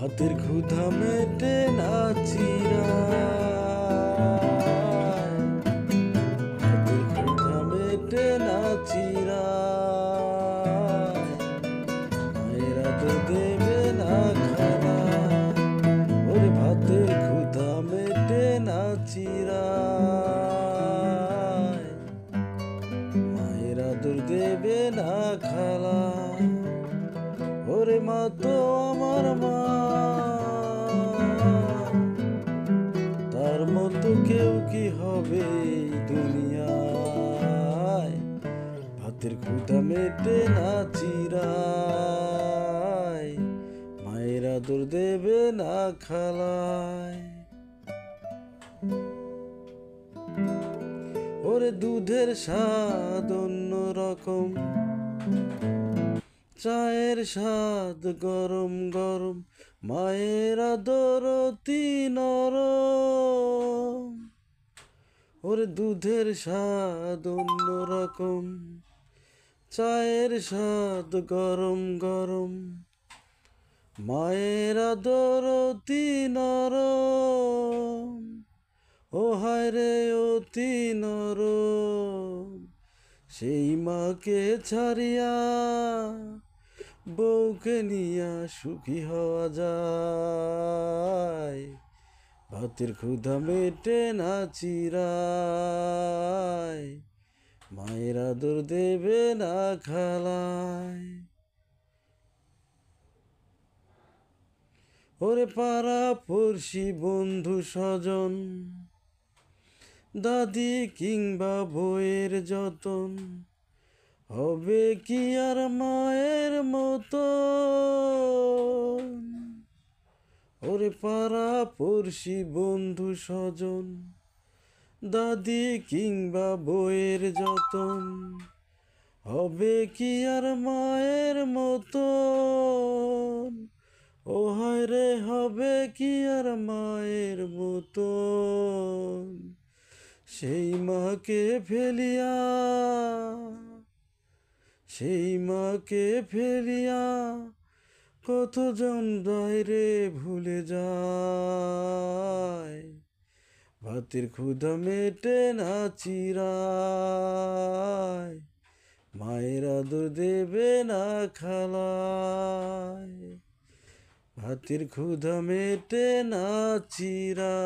ভাতের ক্ষুধা মেটে না চিরায়, ভাতের ক্ষুধা মেটে না চিরায়, মায়েরা তো দেবে না খানা। ওরে ভাতের ক্ষুধা মেটে না চিরায়, মায়ের আদর দেবে না খালা। ওরে মা তো আমার মা, তার মতো কেউ কি হবে দুনিয়ায়। ভাতের ক্ষুধা মেটে না চিরায়, মায়ের আদর দেবে না খালায়। ওরে দুধের স্বাদ অন্য রকম, চায়ের স্বাদ গরম গরম, মায়ের আদর অতি নরম। ওরে দুধের স্বাদ অন্য রকম, চায়ের স্বাদ গরম গরম, মায়ের আদর অতি নরম। ও হায় রে অতি নরম, সেই মাকে ছাড়িয়া বউকে নিয়া সুখী হওয়া যায়। ভাতের ক্ষুধা মেটে না চিরায়, মায়ের আদর দেবে না খালায়। ওরে পাড়া পড়শি বন্ধু স্বজন, দাদি কিংবা বইয়ের যতন, হবে কি আর মায়ের মতো। ওরে পাড়া পড়শি বন্ধু স্বজন, দাদি কিংবা বইয়ের যতন, হবে কি আর মায়ের মতো। ও হায় রে হবে কি আর মায়ের মতো। সেই মাকে ফেলিয়া, সেই মাকে ফেলিয়া কতজন বাইরে ভুলে যায়। ভাতের ক্ষুধা মেটে না চিরায়, মায়ের আদর দেবে না খালায়। ভাতের ক্ষুধা মেটে না চিরায়।